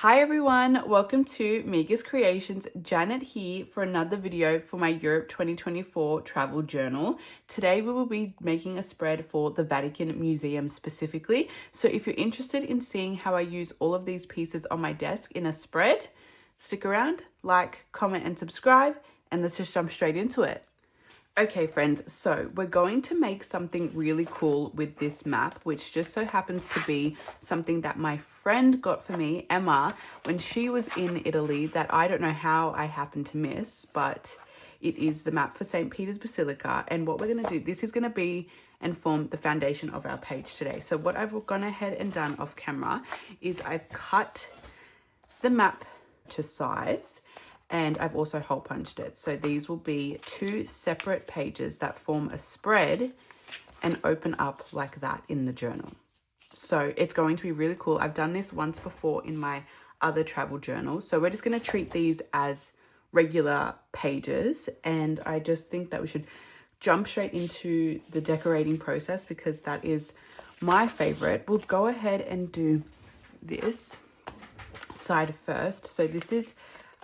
Hi everyone, welcome to Miga's Creations. Janet here for another video for my Europe 2024 travel journal. Today we will be making a spread for the Vatican Museum specifically. So if you're interested in seeing how I use all of these pieces on my desk in a spread, stick around, like, comment and subscribe, and let's just jump straight into it. Okay friends, so we're going to make something really cool with this map, which just so happens to be something that my friend got for me, Emma, when she was in Italy, that I don't know how I happened to miss, but it is the map for St. Peter's Basilica. And what we're going to do, this is going to be and form the foundation of our page today. So what I've gone ahead and done off camera is I've cut the map to size, and I've also hole punched it. So these will be two separate pages that form a spread and open up like that in the journal. So it's going to be really cool. I've done this once before in my other travel journal. So we're just going to treat these as regular pages. And I just think that we should jump straight into the decorating process because that is my favorite. We'll go ahead and do this side first. So this is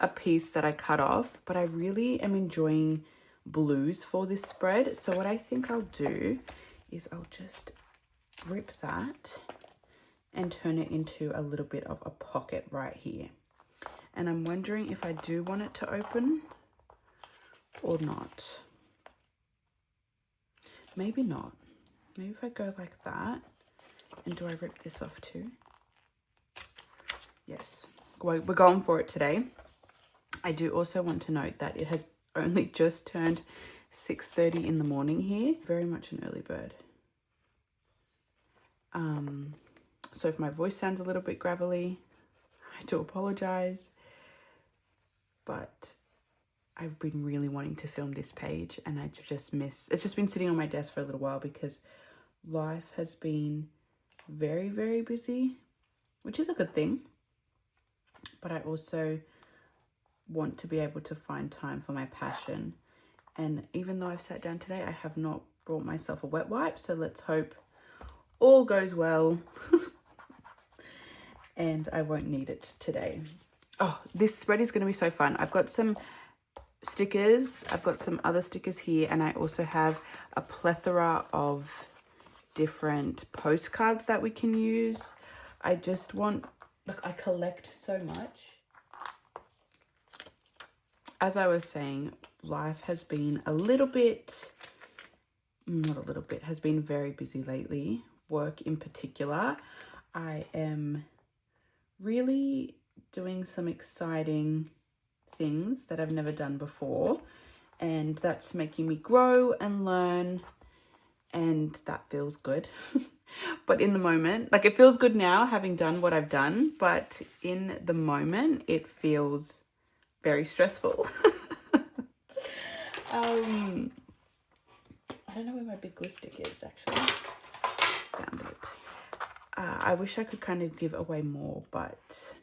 a piece that I cut off, but I really am enjoying blues for this spread. So what I think I'll do is I'll just rip that and turn it into a little bit of a pocket right here. And I'm wondering if I do want it to open or not. Maybe not. Maybe if I go like that. And do I rip this off too? Yes, we're going for it today. I do also want to note that it has only just turned 6:30 in the morning here. Very much an early bird. So if my voice sounds a little bit gravelly, I do apologize. But I've been really wanting to film this page and I just miss. It's just been sitting on my desk for a little while because life has been very, very busy, which is a good thing. But I also want to be able to find time for my passion. And even though I've sat down today, I have not brought myself a wet wipe. So let's hope all goes well and I won't need it today. Oh, this spread is going to be so fun. I've got some stickers. I've got some other stickers here. And I also have a plethora of different postcards that we can use. I just want, look, I collect so much. As I was saying, life has been a little bit, not a little bit, has been very busy lately. Work in particular. I am really doing some exciting things that I've never done before. And that's making me grow and learn. And that feels good. But in the moment, like it feels good now having done what I've done. But in the moment, it feels very stressful. I don't know where my big glue stick is actually. Found it. I wish I could kind of give away more, but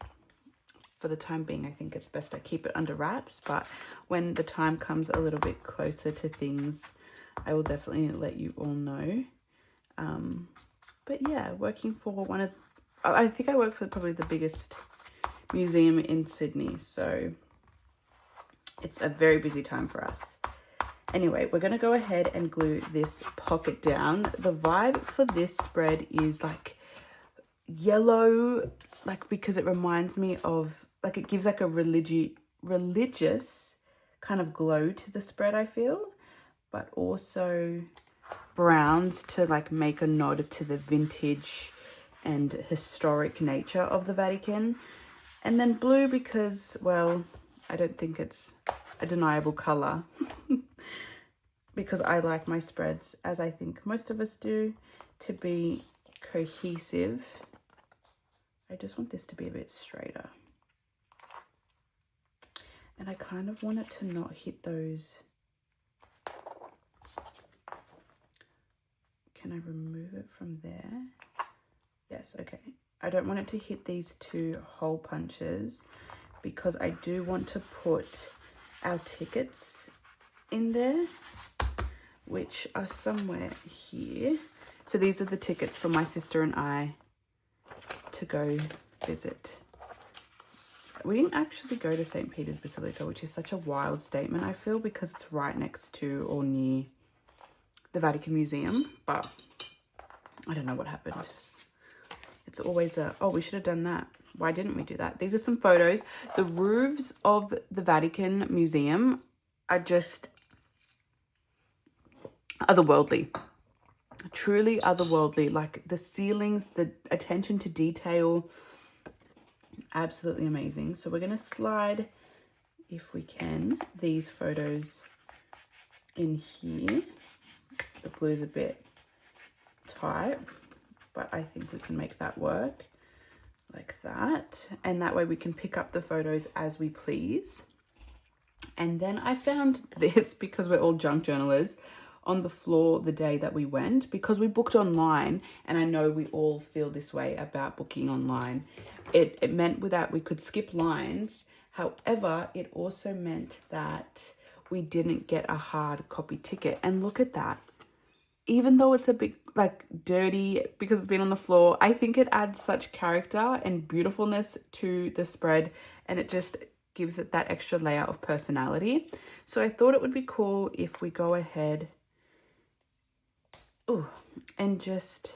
for the time being, I think it's best I keep it under wraps. But when the time comes a little bit closer to things, I will definitely let you all know. But yeah, working for I think I work for probably the biggest museum in Sydney. So it's a very busy time for us. Anyway, we're going to go ahead and glue this pocket down. The vibe for this spread is like yellow, like because it reminds me of, like it gives like a religious kind of glow to the spread, I feel. But also browns to like make a nod to the vintage and historic nature of the Vatican. And then blue because, well, I don't think it's a deniable color because I like my spreads, as I think most of us do, to be cohesive. I just want this to be a bit straighter. And I kind of want it to not hit those. Can I remove it from there? Yes, okay. I don't want it to hit these two hole punches because I do want to put our tickets in there, which are somewhere here. So these are the tickets for my sister and I to go visit we didn't actually go to St. Peter's Basilica, which is such a wild statement, I feel, because it's right next to or near the Vatican Museum, but I don't know what happened. It's always we should have done that. Why didn't we do that? These are some photos. The roofs of the Vatican Museum are just otherworldly. Truly otherworldly. Like the ceilings, the attention to detail, absolutely amazing. So we're going to slide, if we can, these photos in here. The blue's a bit tight, but I think we can make that work like that. And that way we can pick up the photos as we please. And then I found this, because we're all junk journalists, on the floor the day that we went, because we booked online, and I know we all feel this way about booking online. It meant that we could skip lines. However, it also meant that we didn't get a hard copy ticket. And look at that. Even though it's a bit like dirty because it's been on the floor, I think it adds such character and beautifulness to the spread, and it just gives it that extra layer of personality. So I thought it would be cool if we go ahead and just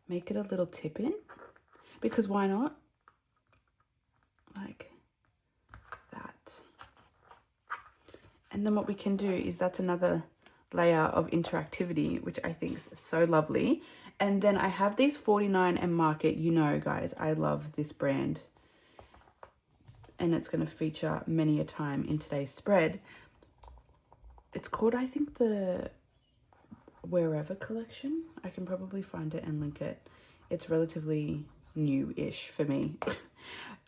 make it a little tip in, because why not? Like that. And then what we can do is, that's another layer of interactivity, which I think is so lovely. And then I have these 49 and Market. You know, guys, I love this brand, and it's going to feature many a time in today's spread. It's called, I think, the Wherever collection. I can probably find it and link it. It's relatively new-ish for me.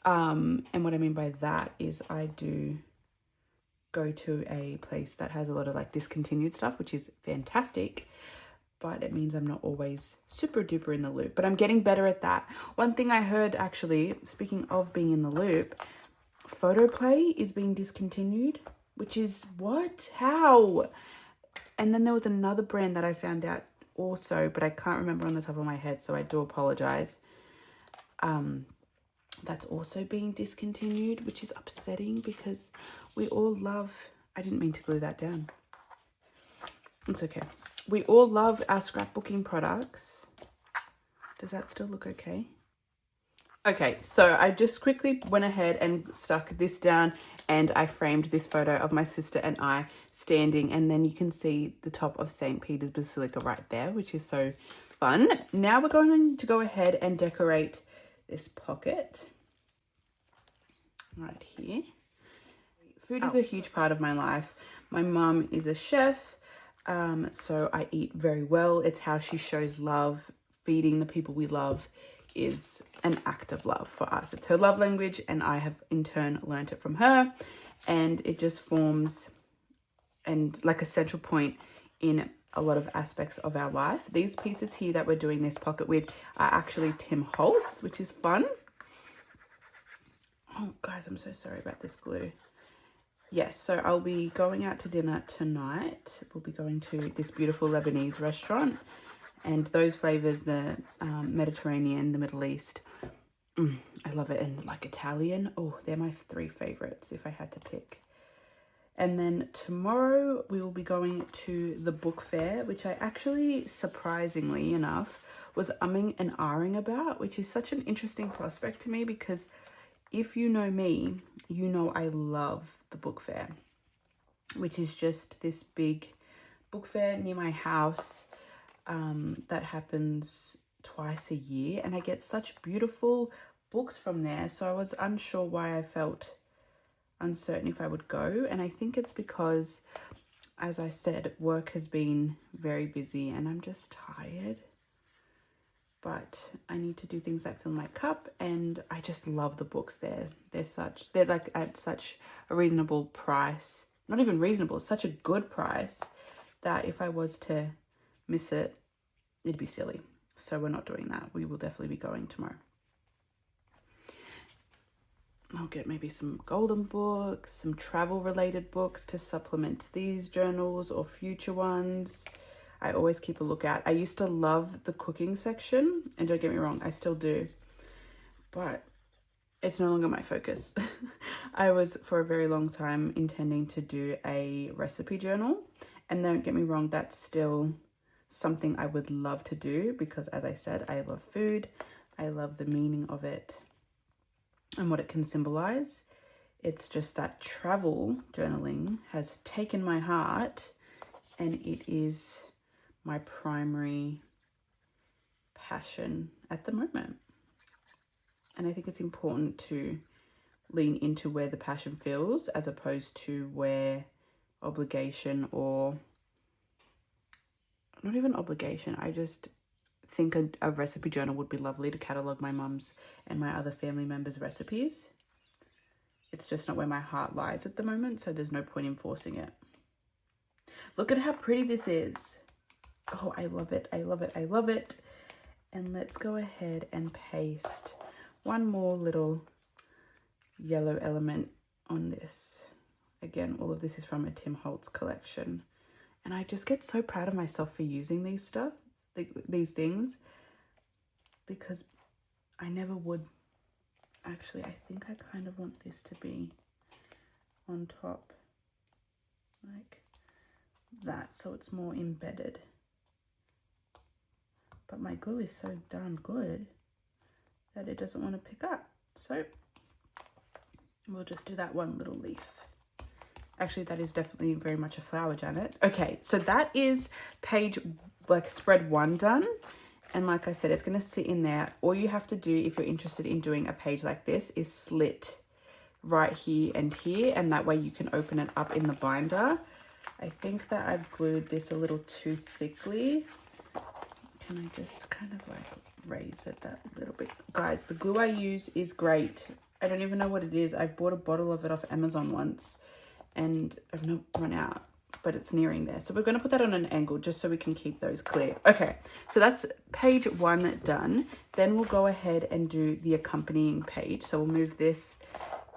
And what I mean by that is I do go to a place that has a lot of like discontinued stuff, which is fantastic, but it means I'm not always super duper in the loop, but I'm getting better at that. One thing I heard, actually, speaking of being in the loop, Photoplay is being discontinued, which is what? How? And then there was another brand that I found out also, but I can't remember on the top of my head, so I do apologize. That's also being discontinued, which is upsetting, because we all love... I didn't mean to glue that down. It's okay. We all love our scrapbooking products. Does that still look okay? Okay, so I just quickly went ahead and stuck this down, and I framed this photo of my sister and I standing, and then you can see the top of St. Peter's Basilica right there, which is so fun. Now we're going to go ahead and decorate this pocket right here. Food is a huge part of my life. My mum is a chef, so I eat very well. It's how she shows love. Feeding the people we love is an act of love for us. It's her love language, and I have in turn learnt it from her, and it just forms and like a central point in a lot of aspects of our life. These pieces here that we're doing this pocket with are actually Tim Holtz, which is fun. Oh, guys, I'm so sorry about this glue. Yes, so I'll be going out to dinner tonight. We'll be going to this beautiful Lebanese restaurant, and those flavors, the Mediterranean, the Middle East, I love it. And like Italian, oh, they're my 3 favorites if I had to pick. And then tomorrow we will be going to the book fair, which I actually, surprisingly enough, was umming and ahhing about, which is such an interesting prospect to me, because if you know me, you know I love the book fair, which is just this big book fair near my house that happens twice a year, and I get such beautiful books from there. So I was unsure why I felt uncertain if I would go, and I think it's because, as I said, work has been very busy and I'm just tired, but I need to do things that fill my cup, and I just love the books there. They're like at such a reasonable price, not even reasonable, such a good price, that if I was to miss it, it'd be silly. So we're not doing that. We will definitely be going tomorrow. I'll get maybe some golden books, some travel related books to supplement these journals or future ones. I always keep a lookout. I used to love the cooking section, and don't get me wrong, I still do. But it's no longer my focus. I was for a very long time intending to do a recipe journal, and don't get me wrong, that's still something I would love to do because, as I said, I love food. I love the meaning of it and what it can symbolize. It's just that travel journaling has taken my heart, and it is my primary passion at the moment. And I think it's important to lean into where the passion feels as opposed to where obligation, or not even obligation. I just think a recipe journal would be lovely to catalog my mum's and my other family members' recipes. It's just not where my heart lies at the moment, so there's no point in forcing it. Look at how pretty this is. Oh, I love it. I love it. I love it. And let's go ahead and paste one more little yellow element on this. Again, all of this is from a Tim Holtz collection. And I just get so proud of myself for using these things, because I never would. Actually, I think I kind of want this to be on top like that, so it's more embedded. But my glue is so darn good that it doesn't want to pick up. So we'll just do that one little leaf. Actually, that is definitely very much a flower, Janet. Okay, so that is page, like spread 1 done. And like I said, it's going to sit in there. All you have to do if you're interested in doing a page like this is slit right here and here. And that way you can open it up in the binder. I think that I've glued this a little too thickly. Can I just kind of like raise it that little bit? Guys, the glue I use is great. I don't even know what it is. I bought a bottle of it off Amazon once and I've not run out, but it's nearing there. So we're going to put that on an angle just so we can keep those clear. Okay, so that's page 1 done. Then we'll go ahead and do the accompanying page. So we'll move this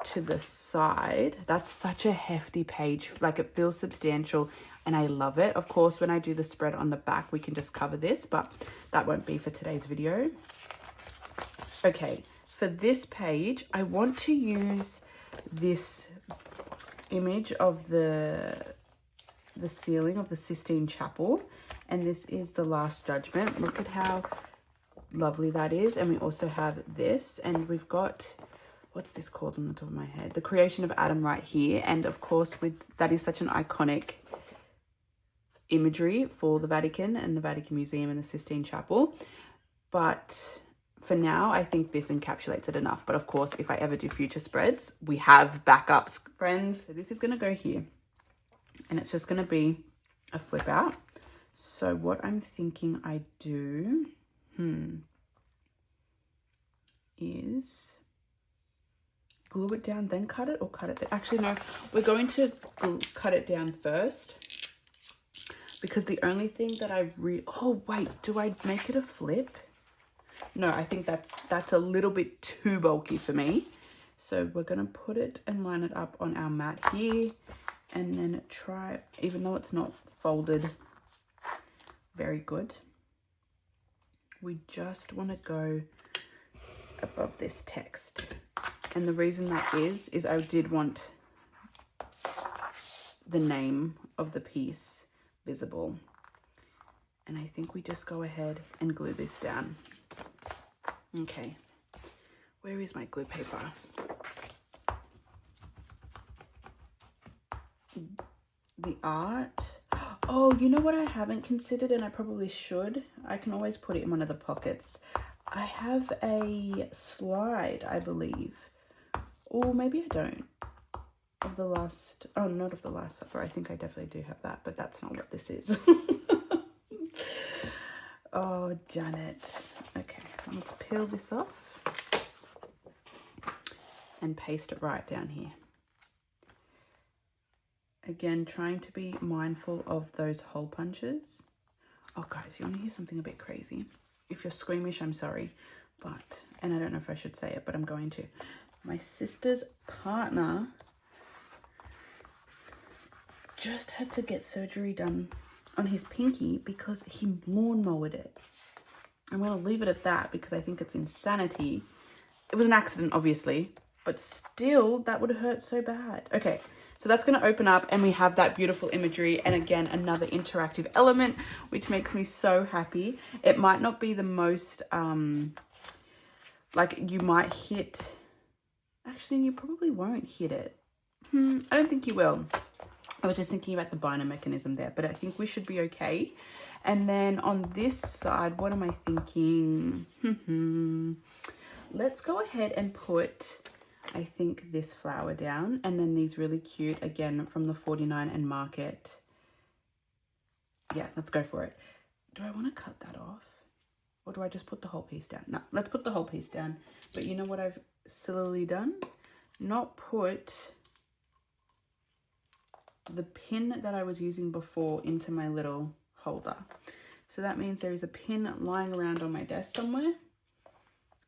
to the side. That's such a hefty page. Like, it feels substantial and I love it. Of course, when I do the spread on the back, we can just cover this, but that won't be for today's video. Okay, for this page, I want to use this image of the ceiling of the Sistine Chapel, and this is the Last Judgment. Look at how lovely that is. And we also have this, and we've got, what's this called on the top of my head? The Creation of Adam right here. And of course, that is such an iconic imagery for the Vatican and the Vatican Museum and the Sistine Chapel. But for now, I think this encapsulates it enough. But of course, if I ever do future spreads, we have backups, friends. So this is going to go here, and it's just going to be a flip out. So what I'm thinking I do is glue it down, then cut it, or cut it. Actually, no, we're going to cut it down first, because the only thing that oh wait, do I make it a flip? No, I think that's a little bit too bulky for me. So we're going to put it and line it up on our mat here, and then try, even though it's not folded very good, we just want to go above this text. And the reason that is I did want the name of the piece visible. And I think we just go ahead and glue this down. Okay, where is my glue paper? The art. Oh, you know what I haven't considered, and I probably should? I can always put it in one of the pockets. I have a slide, I believe. Or maybe I don't. Of the last, oh, not of the Last Supper. I think I definitely do have that, but that's not what this is. Oh, Janet. Okay, let's peel this off and paste it right down here. Again, trying to be mindful of those hole punches. Oh, guys, you want to hear something a bit crazy? If you're squeamish, I'm sorry. But, and I don't know if I should say it, but I'm going to. My sister's partner just had to get surgery done on his pinky because he lawnmowered it. I'm going to leave it at that because I think it's insanity It was an accident, obviously, but still, that would hurt so bad. Okay, so that's going to open up and we have that beautiful imagery. And again, another interactive element, which makes me so happy. It might not be the most, like you might hit, actually, you probably won't hit it. I don't think you will. I was just thinking about the binder mechanism there, but I think we should be okay. And then on this side, what am I thinking? Let's go ahead and put, I think, this flower down, and then these really cute, again, from the 49 and Market. Yeah, let's go for it. Do I want to cut that off? Or do I just put the whole piece down? No, let's put the whole piece down. But you know what I've sillily done? Not put the pin that I was using before into my little holder. So that means there is a pin lying around on my desk somewhere.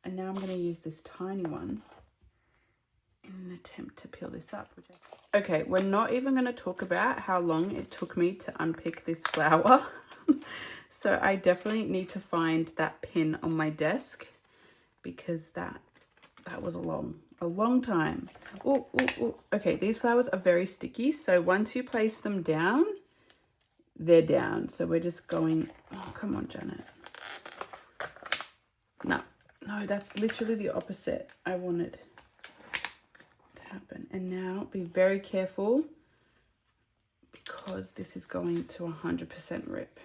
And now I'm going to use this tiny one in an attempt to peel this up. Okay, we're not even going to talk about how long it took me to unpick this flower. So I definitely need to find that pin on my desk because that was a long time. Oh, okay, these flowers are very sticky. So once you place them down, they're down. So we're just going, oh, come on, Janet. No, that's literally the opposite I wanted to happen. And now be very careful because this is going to 100% rip.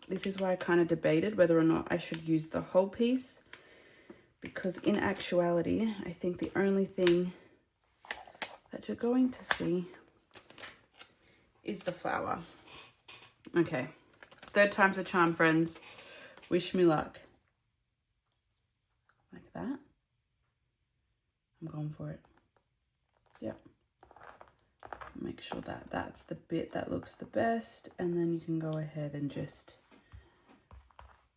This is why I kind of debated whether or not I should use the whole piece, because in actuality, I think the only thing that you're going to see is the flower. Okay, third time's a charm, friends. Wish me luck. Like that. I'm going for it. Yep. Make sure that that's the bit that looks the best, and then you can go ahead and just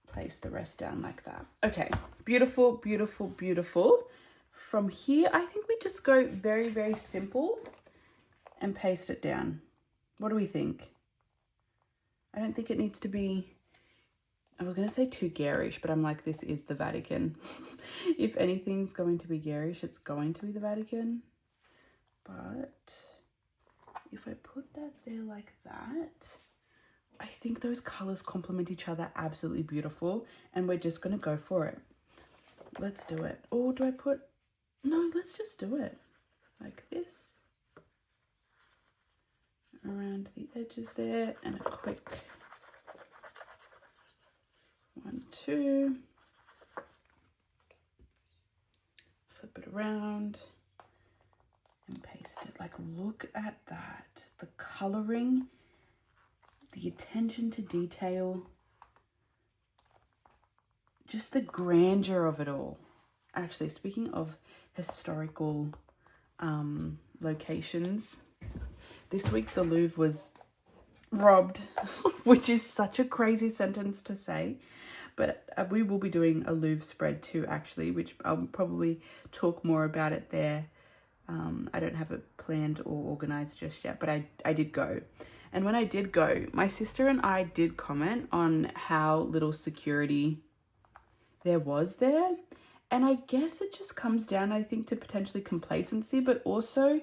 place the rest down like that. Okay, beautiful, beautiful, beautiful. From here, I think we just go very, very simple and paste it down. What do we think? I don't think it needs to be, I was going to say too garish, but I'm like, this is the Vatican. If anything's going to be garish, it's going to be the Vatican. But if I put that there like that, I think those colors complement each other absolutely beautiful. And we're just going to go for it. Let's do it. Or do I put, no, let's just do it like this. Around the edges there, and a quick 1, 2, flip it around and paste it. Like, look at that, the coloring, the attention to detail, just the grandeur of it all. Actually, speaking of historical locations, this week the Louvre was robbed, which is such a crazy sentence to say, but we will be doing a Louvre spread too, actually, which I'll probably talk more about it there. I don't have it planned or organized just yet, but I did go. And when I did go, my sister and I did comment on how little security there was there. And I guess it just comes down, I think, to potentially complacency, but also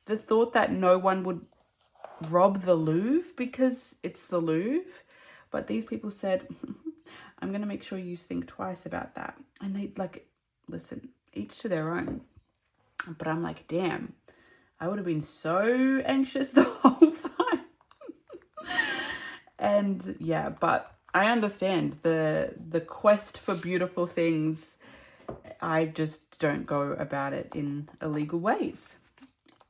the thought that no one would rob the Louvre because it's the Louvre. But these people said, I'm going to make sure you think twice about that. And they, like, listen, each to their own. But I'm like, damn, I would have been so anxious the whole time. And yeah, but I understand the quest for beautiful things. I just don't go about it in illegal ways.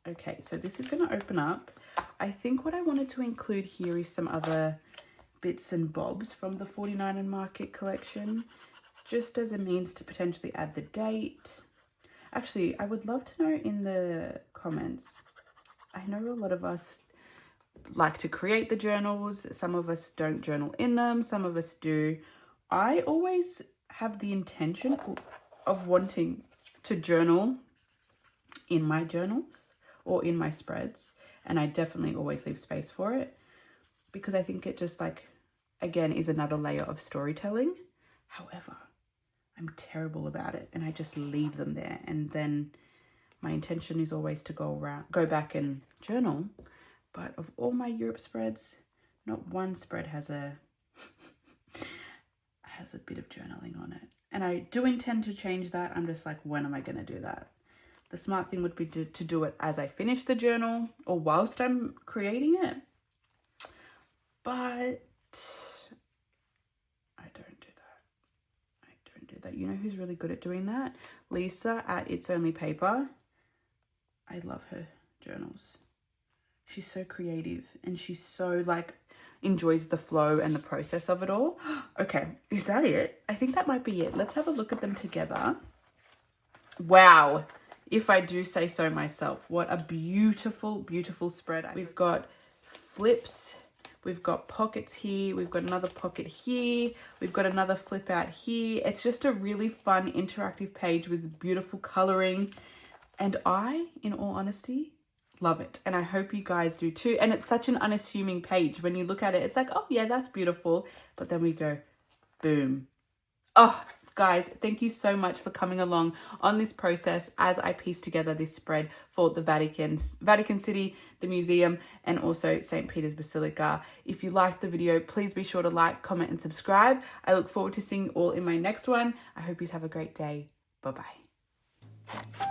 Okay, so this is going to open up. I think what I wanted to include here is some other bits and bobs from the 49 and Market collection, just as a means to potentially add the date. Actually, I would love to know in the comments. I know a lot of us like to create the journals. Some of us don't journal in them. Some of us do. I always have the intention of wanting to journal in my journals or in my spreads. And I definitely always leave space for it because I think it just, like, again, is another layer of storytelling. However, I'm terrible about it, and I just leave them there. And then my intention is always to go back and journal. But of all my Europe spreads, not one spread has a bit of journaling on it. And I do intend to change that. I'm just like, when am I going to do that? The smart thing would be to do it as I finish the journal or whilst I'm creating it. But I don't do that. You know who's really good at doing that? Lisa at It's Only Paper. I love her journals. She's so creative and she's so like enjoys the flow and the process of it all. Okay, is that it? I think that might be it. Let's have a look at them together. Wow, if I do say so myself. What a beautiful, beautiful spread. We've got flips. We've got pockets here. We've got another pocket here. We've got another flip out here. It's just a really fun interactive page with beautiful coloring. And I, in all honesty, love it. And I hope you guys do too. And it's such an unassuming page. When you look at it, it's like, oh yeah, that's beautiful. But then we go, boom. Oh, guys, thank you so much for coming along on this process as I piece together this spread for the Vatican City, the museum, and also St. Peter's Basilica. If you liked the video, please be sure to like, comment, and subscribe. I look forward to seeing you all in my next one. I hope you have a great day. Bye-bye.